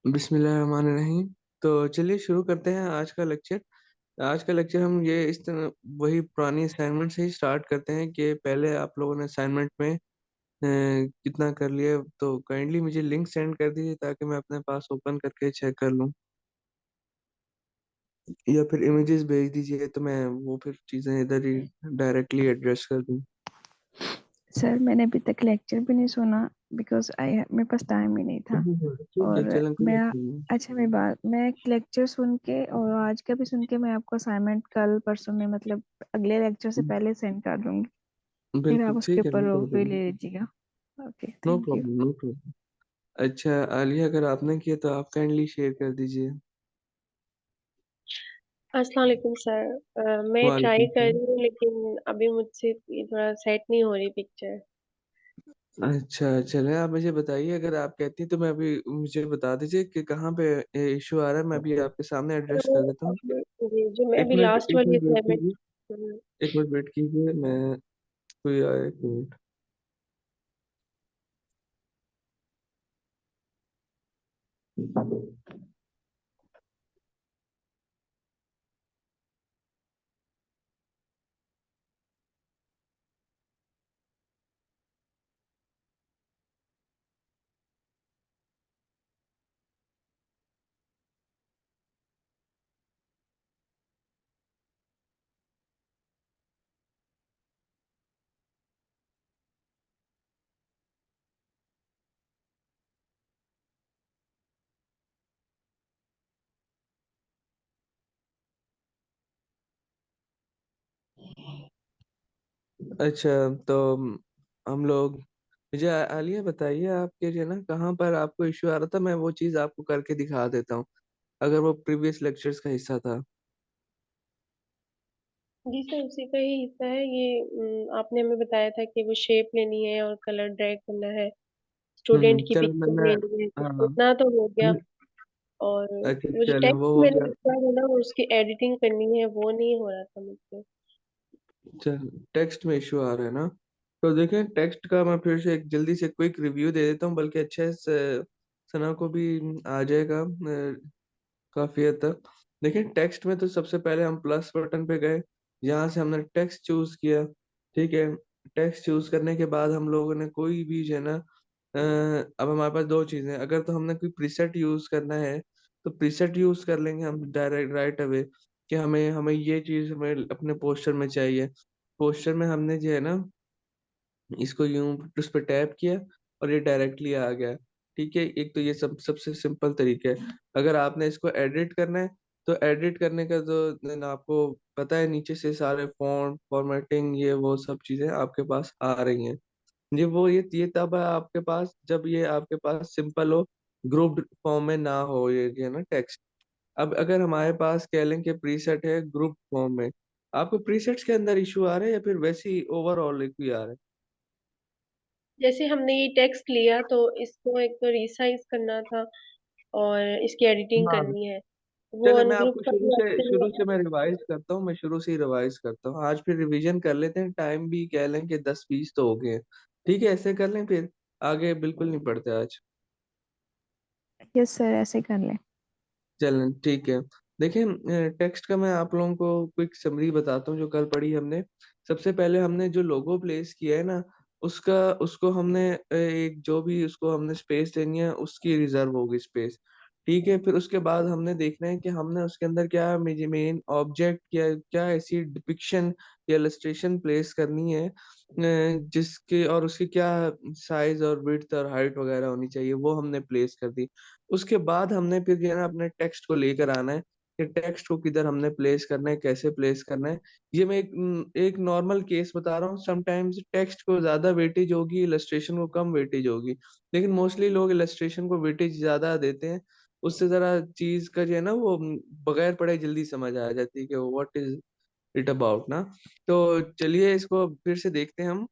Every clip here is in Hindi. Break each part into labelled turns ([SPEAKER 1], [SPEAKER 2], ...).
[SPEAKER 1] बिस्मिल्लाहिर्रहमानिर्रहीम। तो चलिए शुरू करते हैं आज का लेक्चर हम ये इस तरह वही पुरानी असाइनमेंट से ही स्टार्ट करते हैं कि पहले आप लोगों ने असाइनमेंट में कितना कर लिया। तो काइंडली मुझे लिंक सेंड कर दीजिए ताकि मैं अपने पास ओपन करके चेक कर लूँ, या फिर इमेजेस भेज दीजिए तो मैं वो फिर चीज़ें इधर ही डायरेक्टली एड्रेस कर दूँ।
[SPEAKER 2] सर मैंने अभी तक लेक्चर भी नहीं सुना बिकॉज आई मेरे पास टाइम ही नहीं था।
[SPEAKER 1] ठीक है,
[SPEAKER 2] और
[SPEAKER 1] चलें, कोई
[SPEAKER 2] मैं
[SPEAKER 1] मसला नहीं।
[SPEAKER 2] अच्छा मैं लेक्चर सुन के और आज का भी सुन के मैं आपको असाइनमेंट कल परसों में मतलब अगले लेक्चर से पहले सेंड कर दूंगी। फिर आप
[SPEAKER 1] बिल्कुल
[SPEAKER 2] उसके
[SPEAKER 1] ठीक है,
[SPEAKER 2] ऊपर
[SPEAKER 1] नो
[SPEAKER 2] भी
[SPEAKER 1] प्रॉब्लम।
[SPEAKER 2] ले लीजिएगा। Okay,
[SPEAKER 1] no
[SPEAKER 2] thank you.
[SPEAKER 1] Problem, no problem. अच्छा आलिया, अगर आपने किया तो आप काइंडली शेयर कर दीजिए।
[SPEAKER 3] अस्सलाम वालेकुम सर। मैं ट्राई
[SPEAKER 1] वालेकुम
[SPEAKER 3] कर
[SPEAKER 1] सलाम।
[SPEAKER 3] रही हूँ लेकिन अभी मुझसे ये थोड़ा सेट नहीं हो रही पिक्चर।
[SPEAKER 1] अच्छा चले, आप मुझे बताइए, अगर आप कहती हैं तो मैं अभी मुझे बता दीजिए कि कहाँ पे इशू आ रहा है, मैं अभी आपके सामने एड्रेस कर देता हूँ।
[SPEAKER 3] जो मैं
[SPEAKER 1] एक
[SPEAKER 3] अभी
[SPEAKER 1] मिनट
[SPEAKER 3] लास्ट
[SPEAKER 1] एक
[SPEAKER 3] वाली
[SPEAKER 1] मिनट वेट
[SPEAKER 3] असाइनमेंट।
[SPEAKER 1] कीजिए। एक मिनट वेट कीजिए, मैं कोई आया, एक मिनट। अच्छा, तो हम लोग, मुझे आलिया बताइए, आपके जो है ना कहाँ पर आपको इशू आ रहा था, मैं वो चीज़ आपको करके दिखा देता हूँ अगर वो प्रीवियस लेक्चर्स का हिस्सा था।
[SPEAKER 3] जी सर, उसी का ही हिस्सा है ये। आपने हमें बताया था कि वो शेप लेनी है और कलर ड्रैग करना है, स्टूडेंट की
[SPEAKER 1] चलो
[SPEAKER 3] पिक्चर लेनी है, तो
[SPEAKER 1] हाँ,
[SPEAKER 3] उतना तो हो गया। और
[SPEAKER 1] अच्छा
[SPEAKER 3] वो जो
[SPEAKER 1] चलो वो
[SPEAKER 3] टेक्स्ट
[SPEAKER 1] हो
[SPEAKER 3] मैंने
[SPEAKER 1] गया।
[SPEAKER 3] लिखा है ना, वो उसकी एडिटिंग करनी है, वो नहीं हो रहा था मुझसे।
[SPEAKER 1] चल, टेक्स्ट में इशू आ रहा है ना, तो देखें टेक्स्ट का मैं फिर से एक जल्दी से क्विक रिव्यू दे देता हूँ, बल्कि अच्छे से सना को भी आ जाएगा काफी हद तक। देखिए टेक्स्ट में तो सबसे पहले हम प्लस बटन पे गए, यहाँ से हमने टेक्स्ट चूज किया। ठीक है, टेक्स्ट चूज करने के बाद हम लोगों ने कोई भी जो है ना अब हमारे पास दो चीजें, अगर तो हमने कोई प्रीसेट यूज करना है तो प्रीसेट यूज कर लेंगे हम डायरेक्ट राइट अवे, कि हमें हमें ये चीज हमें अपने पोस्टर में चाहिए। पोस्टर में हमने जो है ना इसको यूं उस पर टैप किया और ये डायरेक्टली आ गया। ठीक है, एक तो ये सबसे सिंपल तरीका है। अगर आपने इसको एडिट करना है तो एडिट करने का तो आपको पता है, नीचे से सारे फॉन्ट फॉर्मेटिंग ये वो सब चीजें आपके पास आ रही हैं। ये तब है आपके पास जब ये आपके पास सिंपल हो, ग्रुप्ड फॉर्म में ना हो ये है ना टेक्स्ट। अब अगर हमारे पास कह लें कि प्रीसेट है ग्रुप फॉर्म में, आपको प्रीसेट्स के अंदर इशू आ रहा है या फिर वैसे ही ओवरऑल एक भी आ रहा है?
[SPEAKER 3] जैसे हमने ये टेक्स्ट लिया तो इसको एक तो रिसाइज करना था और इसकी एडिटिंग
[SPEAKER 1] हाँ,
[SPEAKER 3] करनी है। वो
[SPEAKER 1] चले मैं
[SPEAKER 3] अनग्रुप
[SPEAKER 1] आपको
[SPEAKER 3] का भी ऑप्शन
[SPEAKER 1] शुरू
[SPEAKER 3] है।
[SPEAKER 1] से मैं रिवाइज करता हूँ, मैं शुरू से ही रिवाइज करता हूँ, आज फिर रिवीजन कर लेते हैं, टाइम भी कह लें कि 10-20 तो हो गए हैं। ठीक है, ऐसे कर लें, फिर आगे बिल्कुल नहीं पढ़ते आज।
[SPEAKER 2] यस सर, ऐसे कर लें।
[SPEAKER 1] चलें ठीक है। देखिए टेक्स्ट का मैं आप लोगों को क्विक समरी बताता हूँ जो कल पढ़ी हमने। सबसे पहले हमने जो लोगो प्लेस किया है ना, उसका उसको हमने एक जो भी उसको हमने स्पेस देनी है उसकी रिजर्व होगी स्पेस। ठीक है, फिर उसके बाद हमने देखना है कि हमने उसके अंदर क्या मेन ऑब्जेक्ट क्या क्या ऐसी डिपिक्शन या इलस्ट्रेशन प्लेस करनी है जिसके और उसकी क्या साइज और विड्थ और हाइट वगैरह होनी चाहिए, वो हमने प्लेस कर दी। उसके बाद हमने फिर जो है ना अपने टेक्स्ट को लेकर आना है कि टेक्स्ट को किधर हमने प्लेस करना है, कैसे प्लेस करना है। ये मैं एक नॉर्मल केस बता रहा हूँ, समटाइम्स टेक्स्ट को ज्यादा वेटेज होगी, इलस्ट्रेशन को कम वेटेज होगी, लेकिन मोस्टली लोग इलस्ट्रेशन को वेटेज ज्यादा देते हैं। उससे जरा चीज का जो है ना वो बगैर पढ़े जल्दी समझ आ जाती है कि व्हाट इज इट अबाउट ना। तो चलिए इसको फिर से देखते हैं हम।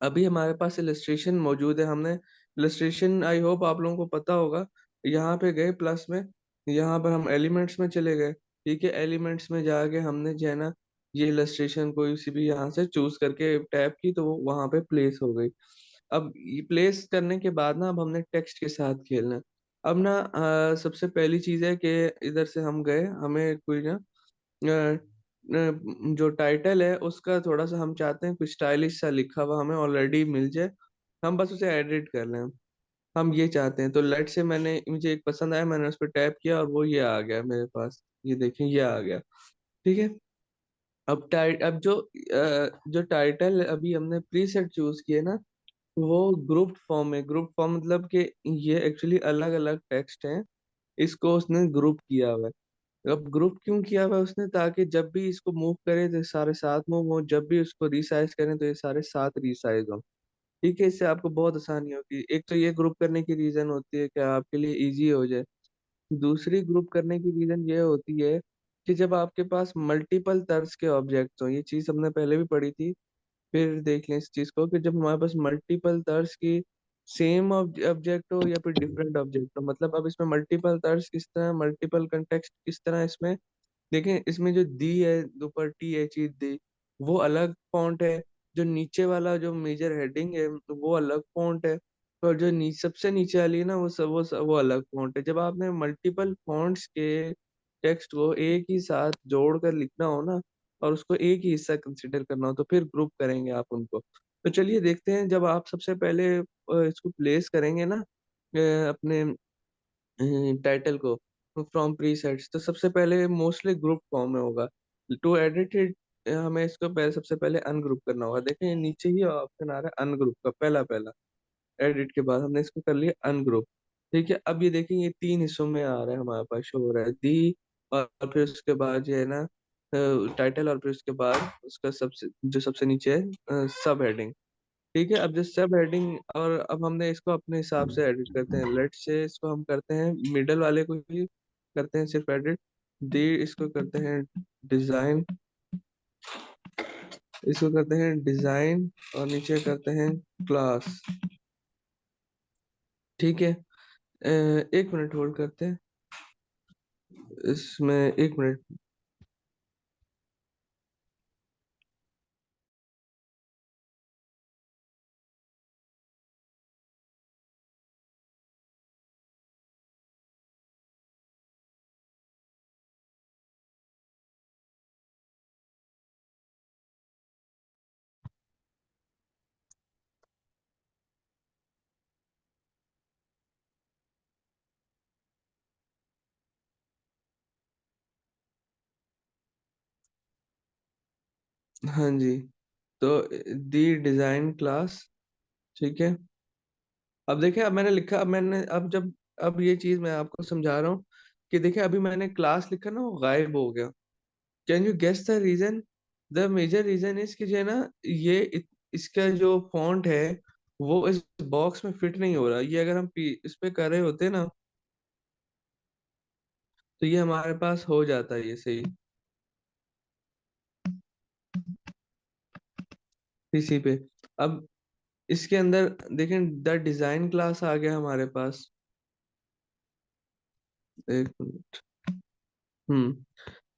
[SPEAKER 1] अभी हमारे पास इलस्ट्रेशन मौजूद है, हमने इलस्ट्रेशन आई होप आप लोगों को पता होगा। यहाँ पे गए प्लस में, यहाँ पर हम एलिमेंट्स में चले गए। ठीक है, एलिमेंट्स में जाके हमने जो है ना ये इलस्ट्रेशन कोई सी भी यहाँ से चूज करके टैप की तो वो वहाँ पे प्लेस हो गई। अब ये प्लेस करने के बाद ना अब हमने टेक्स्ट के साथ खेलना है। अब ना सबसे पहली चीज है कि इधर से हम गए, हमें कोई ना जो टाइटल है उसका थोड़ा सा हम चाहते हैं कुछ स्टाइलिश सा लिखा हुआ हमें ऑलरेडी मिल जाए, हम बस उसे एडिट कर लें। हम ये चाहते हैं, तो लेट से मैंने मुझे एक पसंद आया, मैंने उस पर टैप किया और वो ये आ गया मेरे पास, ये देखें ये आ गया। ठीक है। अब जो टाइटल अभी हमने प्रीसेट चूज किए ना, वो ग्रुप फॉर्म है। ग्रुप फॉर्म मतलब कि ये एक्चुअली अलग अलग टेक्स्ट हैं, इसको उसने ग्रुप किया हुआ है। अब ग्रुप क्यों किया हुआ है उसने, ताकि जब भी इसको मूव करे तो सारे साथ मूव हो, जब भी उसको रिसाइज करें तो ये सारे साथ रिसाइज हो। ठीक है, इससे आपको बहुत आसानी होगी। एक तो ये ग्रुप करने की रीजन होती है कि आपके लिए इजी हो जाए। दूसरी ग्रुप करने की रीजन ये होती है कि जब आपके पास मल्टीपल तर्ज के ऑब्जेक्ट्स हो, ये चीज हमने पहले भी पढ़ी थी, फिर देख लें इस चीज को, कि जब हमारे पास मल्टीपल तर्ज की सेम ऑब्जेक्ट हो या फिर डिफरेंट ऑब्जेक्ट हो, मतलब अब इसमें मल्टीपल तर्ज किस तरह, मल्टीपल कंटेक्स्ट किस तरह इसमें देखें। इसमें जो दी है, ऊपर टी एच ई दी, वो अलग फॉन्ट है। जो नीचे वाला जो मेजर हेडिंग है तो वो अलग फॉन्ट है। और जो सबसे नीचे वाली है ना, वो अलग फॉन्ट है। जब आपने मल्टीपल फॉन्ट्स के टेक्स्ट को एक ही साथ जोड़कर लिखना हो ना, और उसको एक ही हिस्सा कंसिडर करना हो, तो फिर ग्रुप करेंगे आप उनको। तो चलिए देखते हैं, जब आप सबसे पहले इसको प्लेस करेंगे ना अपने टाइटल को फ्रॉम प्रीसेट्स, तो सबसे पहले मोस्टली ग्रुप फॉर्म में होगा। टू एडिट इट हमें इसको पहले सबसे पहले अनग्रुप करना होगा। देखें नीचे ही ऑप्शन आ रहा है अनग्रुप का, पहला पहला एडिट के बाद हमने इसको कर लिया अनग्रुप। ठीक है, अब ये देखें ये तीन हिस्सों में आ रहा है, हमारे पास शो हो रहा है दी, और फिर उसके बाद जो है ना टाइटल, और फिर उसके बाद उसका सबसे जो सबसे नीचे है सब हेडिंग। ठीक है, अब जो सब हेडिंग, और अब हमने इसको अपने हिसाब से एडिट करते हैं। लेट से इसको हम करते हैं मिडल वाले को ही करते हैं सिर्फ एडिट। दी इसको करते हैं डिजाइन, इसको करते हैं डिजाइन, और नीचे करते हैं क्लास। ठीक है, एक मिनट होल्ड करते हैं इसमें, एक मिनट। हाँ जी, तो दी डिजाइन क्लास। ठीक है, अब देखिए, अब मैंने लिखा, अब मैंने अब जब अब ये चीज मैं आपको समझा रहा हूँ कि देखिए अभी मैंने क्लास लिखा ना, वो गायब हो गया। Can you guess the reason? The major reason is कि जो है ना, इसका जो फॉन्ट है वो इस बॉक्स में फिट नहीं हो रहा। ये अगर हम इस पे कर रहे होते ना, तो ये हमारे पास हो जाता है ये सही, पीसी पे। अब इसके अंदर देखें द डिजाइन क्लास आ गया हमारे पास। एक मिनट। हम्म,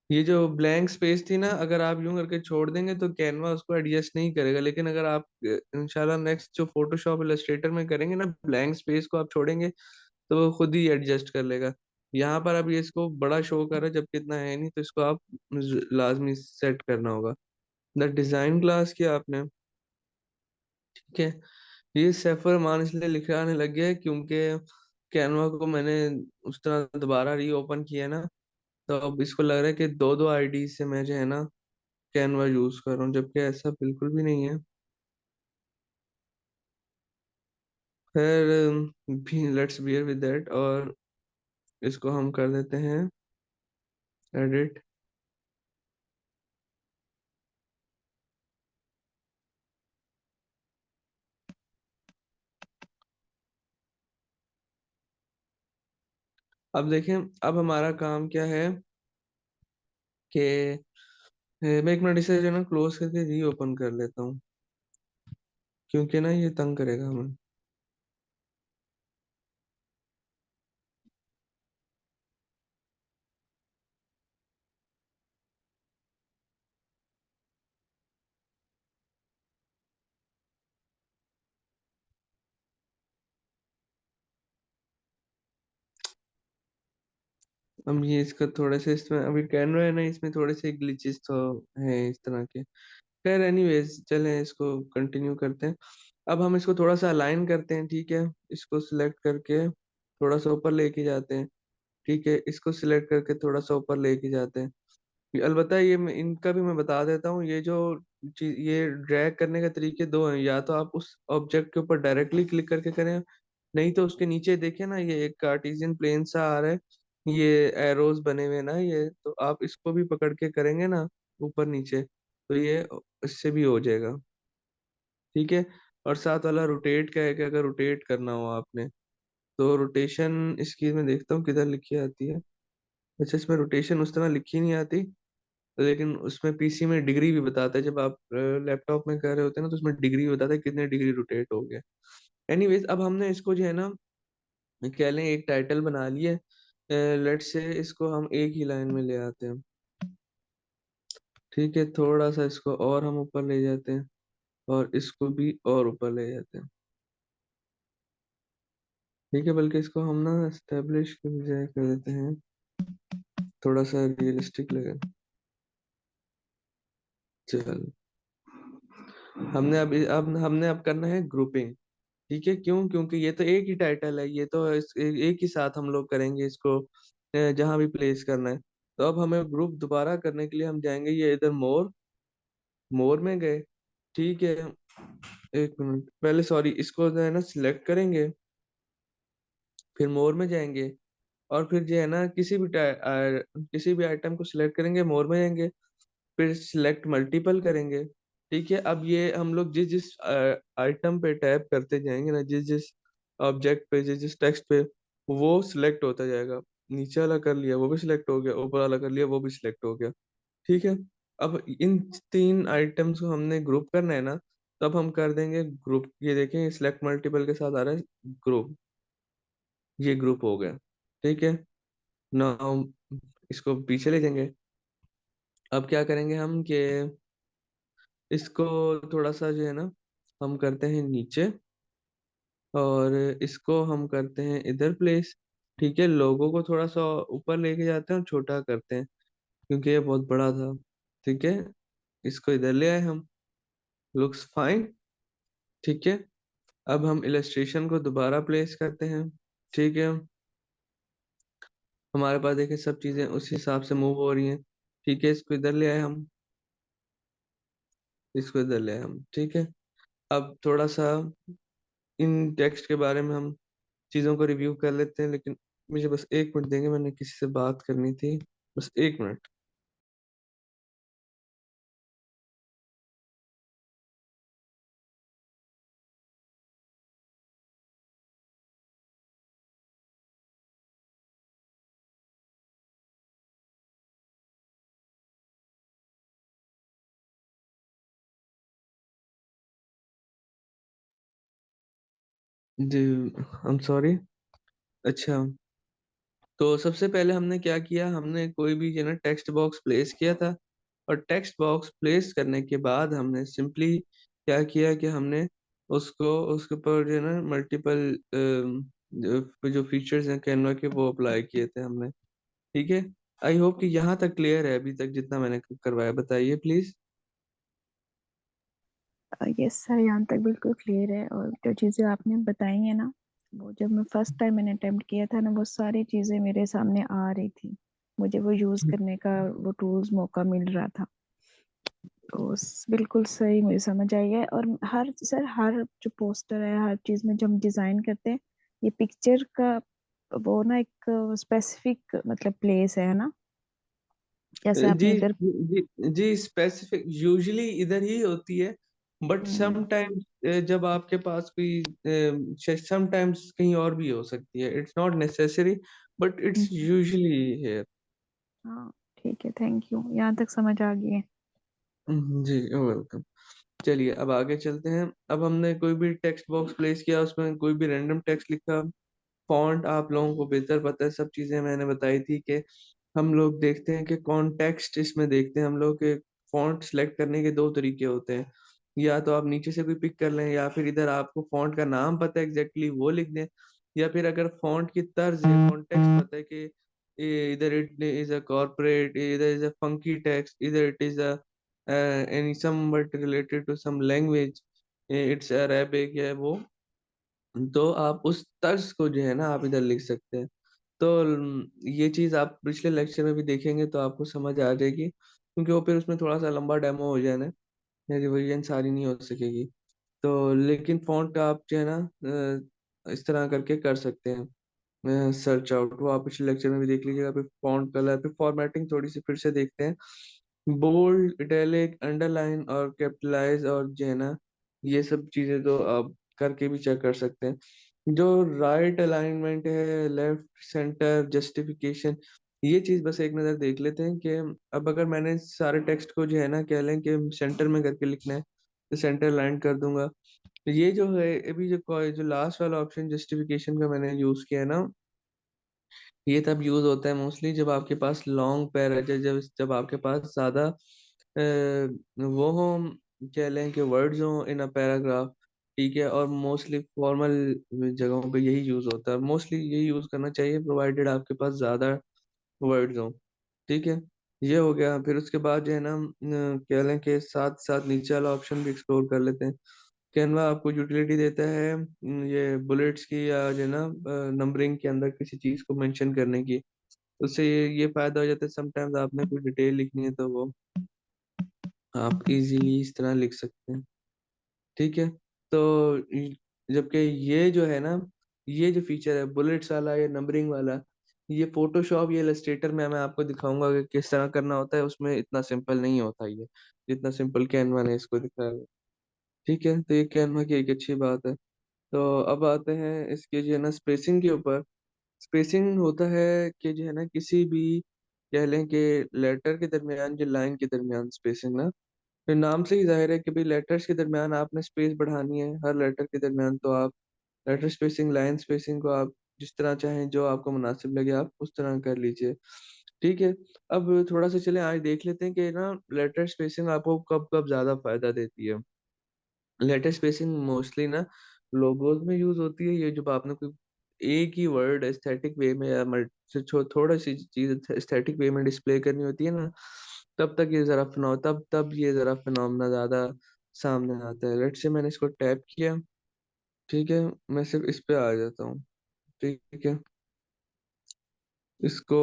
[SPEAKER 1] ये जो ब्लैंक स्पेस थी ना, अगर आप यूं करके छोड़ देंगे तो कैनवा उसको एडजस्ट नहीं करेगा, लेकिन अगर आप इंशाल्लाह नेक्स्ट जो फोटोशॉप इलस्ट्रेटर में करेंगे ना, ब्लैंक स्पेस को आप छोड़ेंगे तो वो खुद ही एडजस्ट कर लेगा। यहाँ पर अब ये इसको बड़ा शो कर रहा है जबकि इतना है नहीं, तो इसको आप लाजमी सेट करना होगा। द डिजाइन क्लास किया आपने। ठीक है, ये सैफर मान इसलिए लिखाने लग गया है क्योंकि कैनवा को मैंने उस तरह दोबारा रीओपन किया ना, तो अब इसको लग रहा है कि दो दो आईडी से मैं जो है ना कैनवा यूज कर रहा हूँ, जबकि ऐसा बिल्कुल भी नहीं है। खैर, भी लेट्स बियर विद दैट, और इसको हम कर देते हैं एडिट। अब देखें, अब हमारा काम क्या है कि मैं एक मिनट इसे जो है ना क्लोज करके रीओपन कर लेता हूँ, क्योंकि ना ये तंग करेगा हमें। हम ये इसका थोड़ा सा इसमें अभी कैनवा है ना, इसमें थोड़े से ग्लिचेस तो हैं इस तरह के। खैर एनीवेज चलें इसको कंटिन्यू करते हैं। अब हम इसको थोड़ा सा अलाइन करते हैं, ठीक है। इसको सिलेक्ट करके थोड़ा सा ऊपर लेके जाते हैं, ठीक है। इसको सिलेक्ट करके थोड़ा सा ऊपर लेके जाते हैं। अलबत्ता इनका भी मैं बता देता हूँ, ये जो चीज ये ड्रैग करने के तरीके दो हैं। या तो आप उस ऑब्जेक्ट के ऊपर डायरेक्टली क्लिक करके करें, नहीं तो उसके नीचे देखिए ना, ये एक कार्टेशियन प्लेन सा आ रहा है, ये एरोज बने हुए ना, ये तो आप इसको भी पकड़ के करेंगे ना ऊपर नीचे, तो ये इससे भी हो जाएगा, ठीक है। और साथ वाला रोटेट का है कि अगर रोटेट करना हो आपने, तो रोटेशन इसकी मैं देखता हूँ किधर लिखी आती है। अच्छा, इसमें रोटेशन उस तरह लिखी नहीं आती, लेकिन उसमें पीसी में डिग्री भी बताता है। जब आप लैपटॉप में कर रहे होते हैं ना, तो उसमें डिग्री बताता है कितने डिग्री रोटेट हो गया। एनीवेज, अब हमने इसको जो है ना, कह लें एक टाइटल बना लिए। लेट से इसको हम एक ही लाइन में ले आते हैं, ठीक है। थोड़ा सा इसको और हम ऊपर ले जाते हैं, और इसको भी और ऊपर ले जाते हैं, ठीक है। बल्कि इसको हम ना एस्टेब्लिश के बजाय कर देते हैं, थोड़ा सा रियलिस्टिक लगे। चल, हमने अब करना है ग्रुपिंग, ठीक है। क्यों? क्योंकि ये तो एक ही टाइटल है, ये तो एक ही साथ हम लोग करेंगे इसको, जहां भी प्लेस करना है। तो अब हमें ग्रुप दोबारा करने के लिए हम जाएंगे, ये इधर मोर, मोर में गए, ठीक है। एक मिनट पहले, सॉरी, इसको जो है ना सिलेक्ट करेंगे, फिर मोर में जाएंगे, और फिर जो है ना किसी भी आइटम को सिलेक्ट करेंगे, मोर में जाएंगे, फिर सिलेक्ट मल्टीपल करेंगे, ठीक है। अब ये हम लोग जिस जिस आइटम पे टैप करते जाएंगे ना, जिस जिस ऑब्जेक्ट पे, जिस जिस टेक्स्ट पे, वो सिलेक्ट होता जाएगा। नीचे वाला कर लिया, वो भी सिलेक्ट हो गया, ऊपर वाला कर लिया, वो भी सिलेक्ट हो गया, ठीक है। अब इन तीन आइटम्स को हमने ग्रुप करना है ना, तब हम कर देंगे ग्रुप। ये देखें, सिलेक्ट मल्टीपल के साथ आ रहा है ग्रुप, ये ग्रुप हो गया, ठीक है। नाउ इसको पीछे ले जाएंगे। अब क्या करेंगे हम कि इसको थोड़ा सा जो है ना, हम करते हैं नीचे, और इसको हम करते हैं इधर प्लेस, ठीक है। लोगों को थोड़ा सा ऊपर लेके जाते हैं और छोटा करते हैं, क्योंकि ये बहुत बड़ा था, ठीक है। इसको इधर ले आए हम, लुक्स फाइन, ठीक है। अब हम इलस्ट्रेशन को दोबारा प्लेस करते हैं, ठीक है। हमारे पास देखिए सब चीजें उस हिसाब से मूव हो रही हैं, ठीक है। इसको इधर ले आए हम, इसको इधर ले आए हम, ठीक है। अब थोड़ा सा इन टेक्स्ट के बारे में हम चीजों को रिव्यू कर लेते हैं, लेकिन मुझे बस एक मिनट देंगे, मैंने किसी से बात करनी थी, बस एक मिनट। जी, आई एम सॉरी। अच्छा, तो सबसे पहले हमने क्या किया, हमने कोई भी जो है ना टेक्स्ट बॉक्स प्लेस किया था, और टेक्स्ट बॉक्स प्लेस करने के बाद हमने सिंपली क्या किया कि हमने उसको उसके ऊपर जो है ना मल्टीपल जो फीचर्स हैं कैनवा के, वो अप्लाई किए थे हमने, ठीक है। आई होप कि यहाँ तक क्लियर है अभी तक जितना मैंने करवाया, बताइए प्लीज।
[SPEAKER 2] यस सर, यहाँ तक बिल्कुल क्लियर है। और जो चीज़ें आपने बताई हैं ना, वो जब मैं फर्स्ट टाइम मैंने अटेम्प्ट किया था ना, वो सारी चीज़ें मेरे सामने आ रही थी, मुझे वो यूज़ करने का वो टूल्स मौका मिल रहा था। तो बिल्कुल सही मुझे समझ आई है। और हर सर, हर जो पोस्टर है, हर चीज़ में जो हम डिज़ाइन करते हैं, ये पिक्चर का वो ना एक स्पेसिफिक मतलब प्लेस है ना, जैसे
[SPEAKER 1] जी
[SPEAKER 2] आपने इधर।
[SPEAKER 1] जी जी, स्पेसिफिक यूजुअली इधर ही होती है, बट
[SPEAKER 2] हम्म।
[SPEAKER 1] समटाइम्स जब आपके पास कोई समटाइम्स कहीं और भी हो सकती है, it's not necessary, but it's
[SPEAKER 2] hmm.
[SPEAKER 1] Usually है।
[SPEAKER 2] हाँ ठीक है, थैंक यू, यहाँ तक समझ आ गई है।
[SPEAKER 1] जी, वेलकम। चलिए अब आगे चलते हैं। अब हमने कोई भी टेक्स्ट बॉक्स प्लेस किया, उसमें कोई भी रैंडम टेक्स्ट लिखा। फॉन्ट आप लोगों को बेहतर पता है, सब चीजें मैंने बताई थी कि हम लोग देखते हैं कि कॉन्टेक्स्ट इसमें देखते हैं हम लोग के। फॉन्ट सेलेक्ट करने के दो तरीके होते हैं, या तो आप नीचे से कोई पिक कर लें, या फिर इधर आपको फॉन्ट का नाम पता है एग्जैक्टली वो लिख दें, या फिर अगर फॉन्ट की तर्ज या कॉन्टेक्स्ट पता है कि either it is a corporate, either is a funky text, either it is a any somewhat related to some language, it's Arabic है वो, तो आप उस तर्ज को जो है ना आप इधर लिख सकते हैं। तो ये चीज़ आप पिछले लेक्चर में भी देखेंगे तो आपको समझ आ जाएगी, क्योंकि वो फिर उसमें थोड़ा-सा लंबा डेमो हो जाना है, रिवीजन सारी नहीं हो सकेगी। तो लेकिन फ़ॉन्ट आप जो है ना इस तरह करके कर सकते हैं सर्च आउट, वो आप पिछले लेक्चर में भी देख लीजिएगा। फिर फ़ॉन्ट कलर, फिर फॉर्मेटिंग थोड़ी-सी फिर से देखते हैं। बोल्ड, इटैलिक, अंडरलाइन और कैपिटलाइज़ और जो है ना, ये सब चीज़ें तो आप करके भी चेक कर सकते हैं। जो राइट अलाइनमेंट है, लेफ्ट, सेंटर, जस्टिफिकेशन, ये चीज़ बस एक नज़र देख लेते हैं कि अब अगर मैंने सारे टेक्स्ट को जो है ना कह लें कि सेंटर में करके लिखना है, तो सेंटर अलाइन कर दूँगा। ये जो है अभी जो लास्ट वाला ऑप्शन जस्टिफिकेशन का मैंने यूज़ किया है ना, ये तब यूज़ होता है मोस्टली जब आपके पास लॉन्ग पैराग्राफ, जब जब आपके पास ज़्यादा वो हो, कह लें कि वर्ड्स हों इन अ पैराग्राफ, ठीक है? और मोस्टली फॉर्मल जगहों पे यही यूज़ होता है। मोस्टली यही यूज़ करना चाहिए प्रोवाइडेड आपके पास ज़्यादा वर्ड्स हों, ठीक है? ये हो गया, फिर उसके बाद जो है ना कह लें कि साथ-साथ नीचे वाला ऑप्शन भी एक्सप्लोर कर लेते हैं। कैनवा आपको यूटिलिटी देता है ये बुलेट्स की या जो है ना नंबरिंग के अंदर किसी चीज़ को मेंशन करने की। उससे ये फ़ायदा हो जाता है, समटाइम्स आपने कोई डिटेल लिखनी है तो वो आप इज़िली इस तरह लिख सकते हैं, ठीक है? तो जबकि ये जो है ना, ये जो फ़ीचर है बुलेट्स वाला या नंबरिंग वाला, ये फ़ोटोशॉप या इलस्ट्रेटर में मैं आपको दिखाऊँगा कि किस तरह करना होता है, उसमें इतना सिंपल नहीं होता ये, जितना सिंपल कैनवा ने इसको दिखाया है, ठीक है? तो ये कैनवा की एक अच्छी बात है। तो अब आते हैं इसके जो है ना स्पेसिंग के ऊपर। स्पेसिंग होता है कि जो है ना किसी भी कह लें कि लेटर के दरमियान जो लाइन के दरमियान स्पेसिंग ना, फिर नाम से ही ज़ाहिर है कि भई लेटर्स के दरमियान आपने स्पेस बढ़ानी है, हर लेटर के दरमियान, तो आप लेटर स्पेसिंग, लाइन स्पेसिंग को आप जिस तरह चाहें, जो आपको मुनासिब लगे आप उस तरह कर लीजिए, ठीक है? अब थोड़ा-सा चलें आज देख लेते हैं कि ना लेटर स्पेसिंग आपको कब-कब ज़्यादा फ़ायदा देती है। लेटर स्पेसिंग मोस्टली ना लोगोज में यूज़ होती है, ये जब आपने कोई एक ही वर्ड एस्थेटिक वे में या थोड़ा-सी चीज़ एस्थेटिक वे में डिस्प्ले करनी होती है ना, तब तक ये ज़रा तब ये ज़रा फिनोमेना ज़्यादा सामने आता है। लेट्स से मैंने इसको टैप किया, ठीक है? मैं सिर्फ़ इस पे आ जाता हूँ, ठीक है? इसको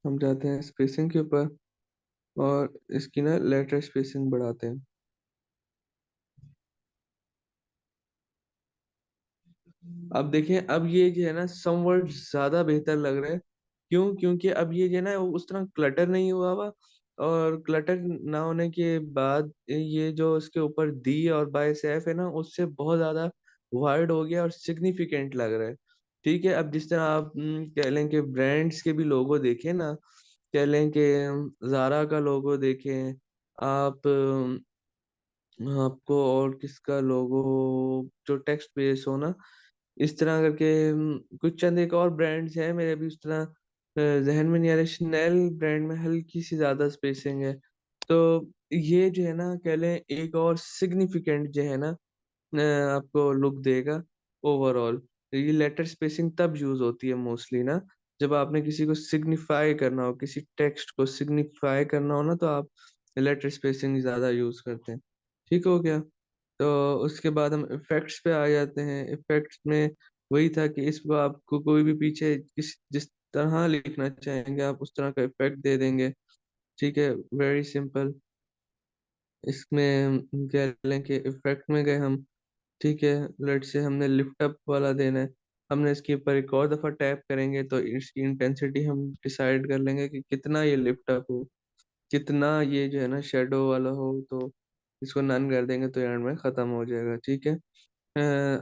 [SPEAKER 1] हम जाते हैं स्पेसिंग के ऊपर और इसकी ना लेटर स्पेसिंग बढ़ाते हैं। अब देखिए, अब ये जो है ना समवॉट ज़्यादा बेहतर लग रहा है। क्यों? क्योंकि अब ये जो है ना उस तरह क्लटर नहीं हुआ हुआ, और क्लटर ना होने के बाद ये जो इसके ऊपर दी और बाय सैफ है ना, उससे बहुत ज़्यादा वाइड हो गया और सिग्निफिकेंट लग रहा है। ठीक है? अब जिस तरह आप कह लें कि ब्रांड्स के भी लोगो देखें ना, कह लें कि ज़ारा का लोगो देखें, आप आपको और किसका लोगो जो टेक्स्ट बेस हो ना, इस तरह करके कुछ चंद एक और ब्रांड्स हैं मेरे अभी उस तरह ज़हन में नहीं आ रहे। स्नेल ब्रांड में हल्की-सी ज़्यादा स्पेसिंग है। तो ये जो है ना कह लें एक और सिग्निफिकेंट जो है ना आपको लुक देगा ओवरऑल। ये लेटर स्पेसिंग तब यूज़ होती है मोस्टली ना, जब आपने किसी को सिग्निफ़ाई करना हो, किसी टेक्स्ट को सिग्निफ़ाई करना हो ना, तो आप लेटर स्पेसिंग ज़्यादा यूज़ करते हैं। ठीक हो गया? तो उसके बाद हम इफ़ेक्ट्स पे आ जाते हैं। इफ़ेक्ट्स में वही था कि इसको आपको कोई भी पीछे जिस तरह लिखना चाहेंगे आप उस तरह का इफ़ेक्ट दे देंगे, ठीक है? Very simple. इसमें हम कह लें कि इफ़ेक्ट में गए हम, ठीक है? लेट्स से हमने लिफ्ट अप वाला देना है। हमने इसके ऊपर एक और दफ़ा टैप करेंगे तो इसकी इंटेंसिटी हम डिसाइड कर लेंगे कि कितना ये लिफ्ट अप हो, कितना ये जो है ना शैडो वाला हो, तो इसको नन कर देंगे तो एंड में ख़त्म हो जाएगा, ठीक है?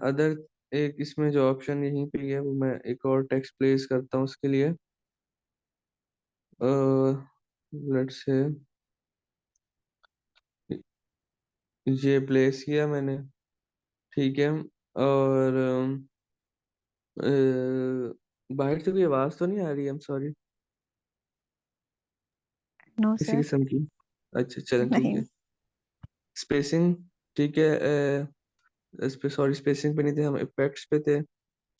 [SPEAKER 1] अदर एक इसमें जो ऑप्शन यहीं पे ही है, वो मैं एक और टेक्स्ट प्लेस करता हूँ उसके लिए। अ, लेट्स से ये प्लेस किया मैंने, ठीक है? और अ, बाहर से कोई आवाज़ तो नहीं आ रही है? आई एम सॉरी,
[SPEAKER 2] नो
[SPEAKER 1] किसी
[SPEAKER 2] सर।
[SPEAKER 1] किस्म की? अच्छा, चलें ठीक
[SPEAKER 2] नहीं।
[SPEAKER 1] है। स्पेसिंग, ठीक है? इस पे सॉरी स्पेसिंग पे नहीं थे, हम इफ़ेक्ट्स पे थे।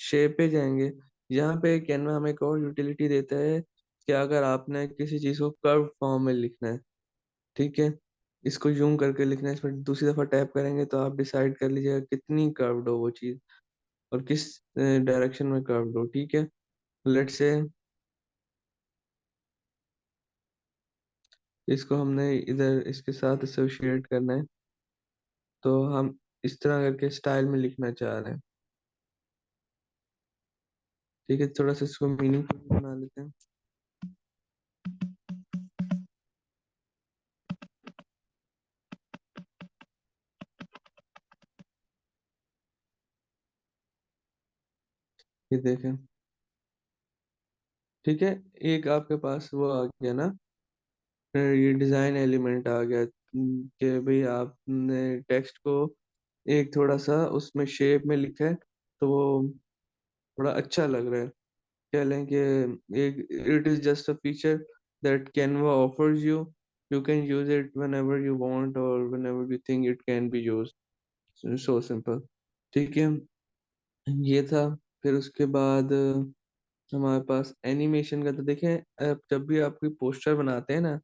[SPEAKER 1] शेप पे जाएँगे। यहाँ पे कैनवा हमें एक और यूटिलिटी देता है कि अगर आपने किसी चीज को कर्व फॉर्म में लिखना है, ठीक है, इसको यूं करके लिखना है, इस पर दूसरी दफा टैप करेंगे तो आप डिसाइड कर लीजिएगा कितनी कर्व्ड हो वो चीज और किस डायरेक्शन में कर्व्ड हो, ठीक है। लेट्स से इसको हमने इधर इसके साथ एसोसिएट करना है, तो हम इस तरह करके स्टाइल में लिखना चाह रहे हैं, ठीक है। थोड़ा सा इसको मीनिंगफुल बना लेते हैं। ये देखें, ठीक है, एक आपके पास वो आ गया ना, ये डिजाइन एलिमेंट आ गया, कि भाई आपने टेक्स्ट को एक थोड़ा सा उसमें शेप में लिखा है तो वो थोड़ा अच्छा लग रहा है। कह लें कि एक it is just a feature that Canva offers you, you can use it whenever you want और whenever you think it can be used, so simple, ठीक है। ये था। फिर उसके बाद हमारे पास एनिमेशन का, तो देखें जब भी आप कोई पोस्टर बनाते हैं ना,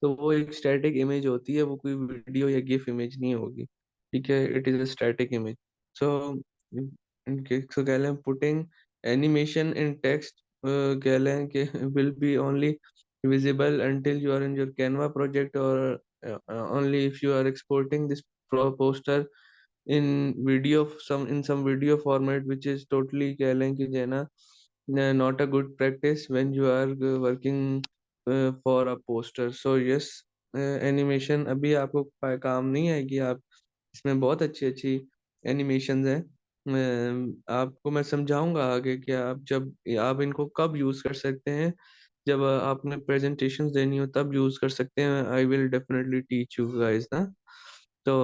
[SPEAKER 1] तो वो एक स्टैटिक इमेज होती है, वो कोई वीडियो या गिफ इमेज नहीं होगी, ठीक है, it is a static image. So इनके सो कह लें पुटिंग एनिमेशन इन टेक्स्ट, कह लें कि will be only visible until you are in your Canva project, or only if you are exporting this poster in some video format, which is totally कह लें कि जो है ना not a good practice when you are working for a poster. So yes, animation अभी आपको काम नहीं आएगी, आप इसमें बहुत अच्छी अच्छी एनिमेशन है। आपको मैं समझाऊंगा आगे कि आप जब आप इनको कब यूज कर सकते हैं, जब आपने प्रेजेंटेशंस देनी हो तब यूज कर सकते हैं। I will definitely teach you guys ना। तो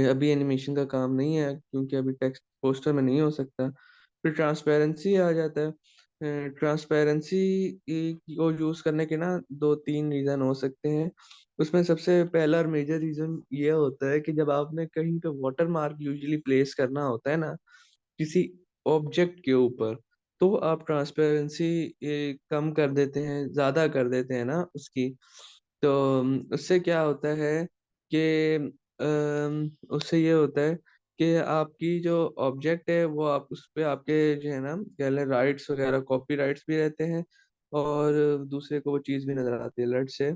[SPEAKER 1] अभी एनिमेशन का काम नहीं है क्योंकि अभी टेक्स्ट पोस्टर में नहीं हो सकता। फिर ट्रांसपेरेंसी आ जाता है। ट्रांसपेरेंसी को यूज करने के ना दो तीन रीजन हो सकते हैं। उसमें सबसे पहला और मेजर रीजन ये होता है कि जब आपने कहीं पे वाटर मार्क यूजुअली प्लेस करना होता है ना किसी ऑब्जेक्ट के ऊपर, तो आप ट्रांसपेरेंसी कम कर देते हैं, ज्यादा कर देते हैं ना उसकी। तो उससे क्या होता है कि उससे ये होता है कि आपकी जो ऑब्जेक्ट है वो आप उस पे आपके जो है ना कह लें राइट्स वगैरह कॉपी राइट्स भी रहते हैं, और दूसरे को वो चीज़ भी नजर आती है। लट से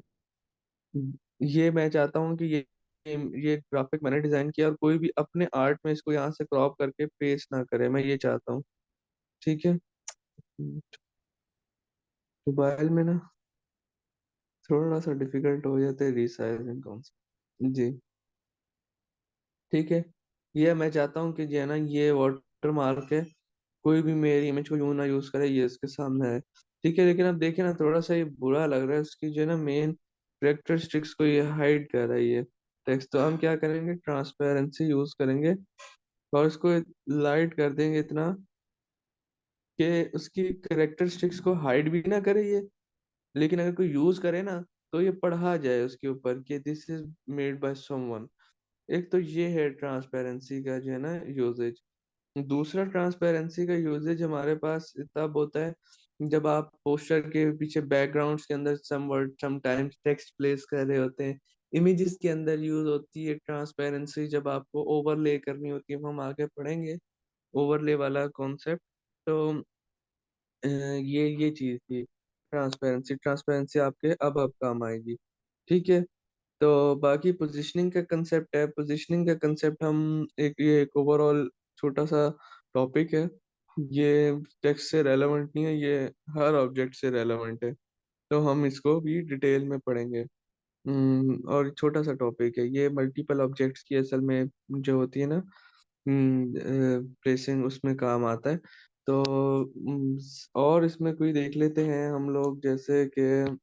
[SPEAKER 1] ये मैं चाहता हूँ कि ये ग्राफिक मैंने डिजाइन किया और कोई भी अपने आर्ट में इसको यहाँ से क्रॉप करके पेस्ट ना करे, मैं ये चाहता हूँ, ठीक है। मोबाइल में ना थोड़ा सा डिफिकल्ट हो जाता है रीसाइजिंग कॉन्सेप्ट जी, ठीक है। ये मैं चाहता हूँ कि जो है ना ये वाटर मार्क है, कोई भी मेरी इमेज को यूं ना यूज करे, ये इसके सामने है, ठीक है। लेकिन अब देखिए ना थोड़ा सा ये बुरा लग रहा है, उसकी जो है ना मेन करेक्टरिस्टिक्स को ये हाइड कर रहा है ये टेक्स्ट। तो हम क्या करेंगे, ट्रांसपेरेंसी यूज करेंगे और इसको लाइट कर देंगे इतना कि उसकी करेक्टरिस्टिक्स को हाइड भी ना करे ये, लेकिन अगर कोई यूज करे ना तो ये पढ़ा जाए उसके ऊपर कि this is made by someone. एक तो ये है ट्रांसपेरेंसी का जो है ना यूजेज। दूसरा ट्रांसपेरेंसी का यूजेज हमारे पास तब होता है जब आप पोस्टर के पीछे बैकग्राउंड्स के अंदर some word sometimes text place कर रहे होते हैं। इमेजेस के अंदर यूज होती है ट्रांसपेरेंसी जब आपको ओवरले करनी होती है, वो हम आगे पढ़ेंगे ओवरले वाला कॉन्सेप्ट। तो ये चीज थी ट्रांसपेरेंसी। ट्रांसपेरेंसी आपके अब काम आएगी, ठीक है। तो बाकी पोजीशनिंग का कंसेप्ट है, पोजीशनिंग का कंसेप्ट हम ये एक ओवरऑल छोटा सा टॉपिक है, ये टेक्स्ट से रेलेवेंट नहीं है, ये हर ऑब्जेक्ट से रेलेवेंट है, तो हम इसको भी डिटेल में पढ़ेंगे। और छोटा सा टॉपिक है ये, मल्टीपल ऑब्जेक्ट्स की असल में जो होती है ना प्लेसिंग, उसमें काम आता है। तो और इसमें कोई देख लेते हैं हम लोग, जैसे कि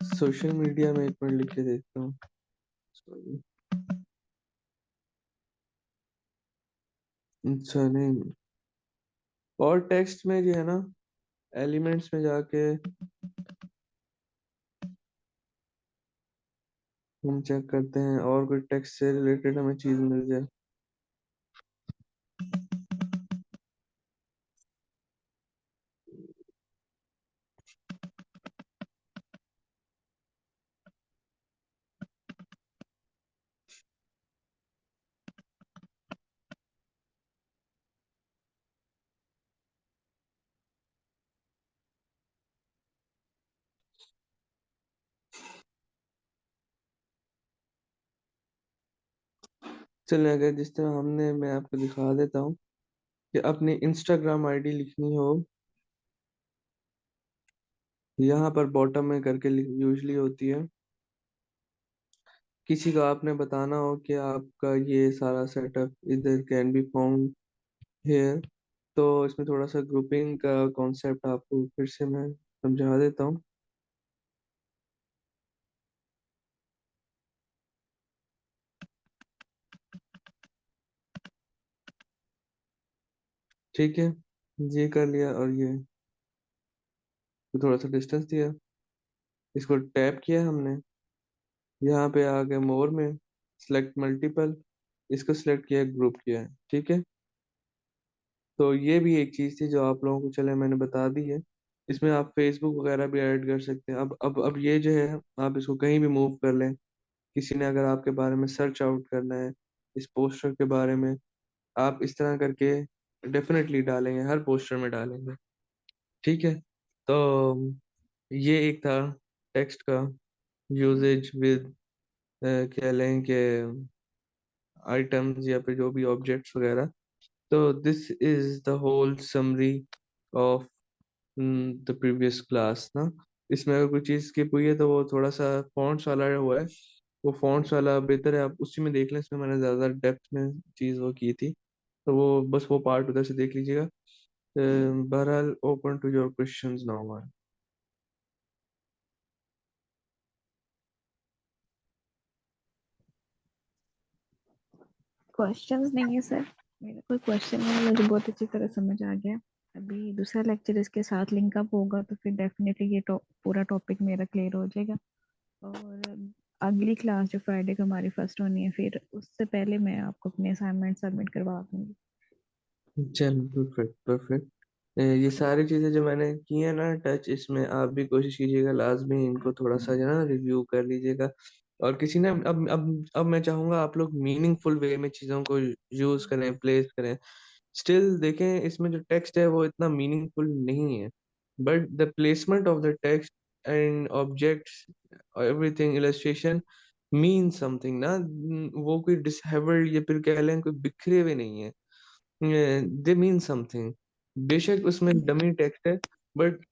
[SPEAKER 1] सोशल मीडिया में एक मिनट लिख के देखता हूँ। Sorry. अच्छा नहीं, और टेक्स्ट में जो है ना एलिमेंट्स में जाके हम चेक करते हैं और कोई टेक्स्ट से रिलेटेड हमें चीज मिल जाए। चलिए, अगर जिस तरह हमने, मैं आपको दिखा देता हूँ कि अपनी इंस्टाग्राम आईडी लिखनी हो, यहाँ पर बॉटम में करके यूजली होती है। किसी को आपने बताना हो कि आपका ये सारा सेटअप इधर कैन बी फाउंड हेयर, तो इसमें थोड़ा सा ग्रुपिंग का कॉन्सेप्ट आपको फिर से मैं समझा देता हूँ। ठीक है, ये कर लिया और ये तो थोड़ा सा डिस्टेंस दिया, इसको टैप किया हमने, यहाँ पे आ गए मोर में, सिलेक्ट मल्टीपल, इसको सिलेक्ट किया, ग्रुप किया है। ठीक है, तो ये भी एक चीज़ थी जो आप लोगों को, चले मैंने बता दी है। इसमें आप फेसबुक वगैरह भी ऐड कर सकते हैं। अब ये जो है, आप इसको कहीं भी मूव कर लें। किसी ने अगर आपके बारे में सर्च आउट करना है, इस पोस्टर के बारे में, आप इस तरह करके डेफिनेटली डालेंगे, हर पोस्टर में डालेंगे। ठीक है, तो ये एक था टेक्स्ट का यूजेज विद, कह लें कि आइटम्स या फिर जो भी ऑब्जेक्ट्स वगैरह। तो this is the whole summary of the previous class ना। इसमें अगर कोई चीज़ स्किप हुई है तो वो थोड़ा सा फॉन्ट्स वाला हुआ है, वो फॉन्ट्स वाला बेहतर है, आप उसी में देख लें। इसमें मैंने ज़्यादा डेप्थ में चीज़ वो की थी, तो वो बस वो पार्ट उधर से देख लीजिएगा। बहरहाल, open to your questions now.
[SPEAKER 2] Questions नहीं है सर, मेरा कोई क्वेश्चन नहीं है, मुझे बहुत अच्छी तरह समझ आ गया। अभी दूसरा लेक्चर इसके साथ लिंक अप होगा तो फिर डेफिनेटली ये पूरा टॉपिक मेरा क्लियर हो जाएगा। और अगली क्लास जो फ्राइडे को हमारी फर्स्ट होनी है, फिर उससे पहले मैं आपको अपने असाइनमेंट सबमिट करवा दूंगी।
[SPEAKER 1] चलो, परफेक्ट परफेक्ट। ये सारी चीजें जो मैंने की है ना टच, इसमें आप भी कोशिश कीजिएगा लाजमी इनको थोड़ा सा जो है ना रिव्यू कर लीजिएगा। और किसी ने अब मैं चाहूंगा आप लोग मीनिंगफुल वे में चीजों को यूज करें, प्लेस करें। स्टिल देखें, इसमें जो टेक्स्ट है वो इतना मीनिंगफुल नहीं है, but the placement of the text and objects, everything, illustration mean something ना। वो कोई डिसहेबल्ड या फिर कह लें कोई बिखरे हुए नहीं है, दे मीन समथिंग। बेशक उसमें डमी टेक्स्ट है, but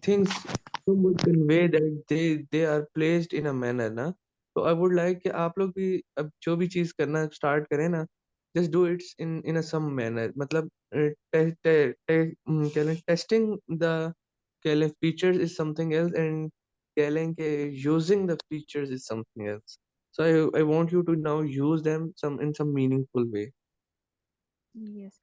[SPEAKER 1] things would convey that they are placed in a manner ना। तो आई वुड लाइक कि आप लोग भी अब जो भी चीज करना स्टार्ट करें ना, just do its in a some manner. मतलब कह लें टेस्टिंग द, कह लें features is something else, and कह लें कि using the features is something else. So I want you to now use them some in some meaningful way.
[SPEAKER 2] Yes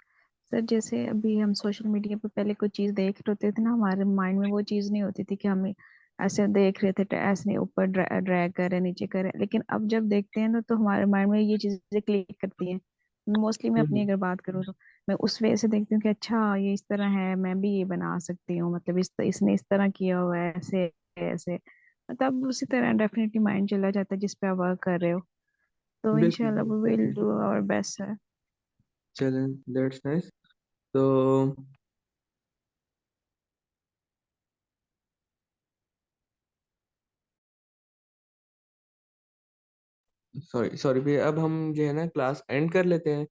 [SPEAKER 2] sir, जैसे अभी हम सोशल मीडिया पे पहले कोई चीज देख रहे होते थे ना, हमारे माइंड में वो चीज नहीं होती थी कि हमें ऐसे देख रहे थे, ऐसे नहीं ऊपर ड्रैग कर रहे, नीचे कर रहे, लेकिन अब जब देखते हैं ना तो हमारे माइंड में ये चीजें क्लिक करती हैं। मोस्टली मैं अपनी अगर बात करूँ तो मैं उस वे से देखती हूँ कि अच्छा ये इस तरह है, मैं भी ये बना सकती हूँ, मतलब इसने इस तरह किया हुआ है, ऐसे ऐसे। मतलब उसी तरह डेफिनेटली माइंड चला जाता है जिस पे आप वर्क कर रहे हो। तो
[SPEAKER 1] बिल्कुल
[SPEAKER 2] इंशाल्लाह वी विल
[SPEAKER 1] बिल्कुल।
[SPEAKER 2] Do our best sir.
[SPEAKER 1] चलें, दैट्स नाइस। तो सॉरी सॉरी भैया, अब हम जो है ना क्लास एंड कर लेते हैं,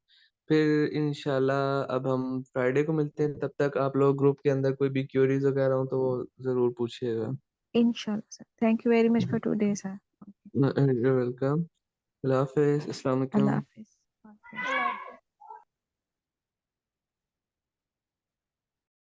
[SPEAKER 1] फिर इंशाल्लाह अब हम फ्राइडे को मिलते हैं। तब तक आप लोग ग्रुप के अंदर कोई भी क्यूरीज वगैरह हो तो वो जरूर पूछिएगा।
[SPEAKER 2] इंशाल्लाह sir, thank you very much for today sir.
[SPEAKER 1] Welcome. अल्लाह हाफिज़, अस्सलाम
[SPEAKER 2] अल्लाह
[SPEAKER 1] वालेकुम।
[SPEAKER 2] हाफिज।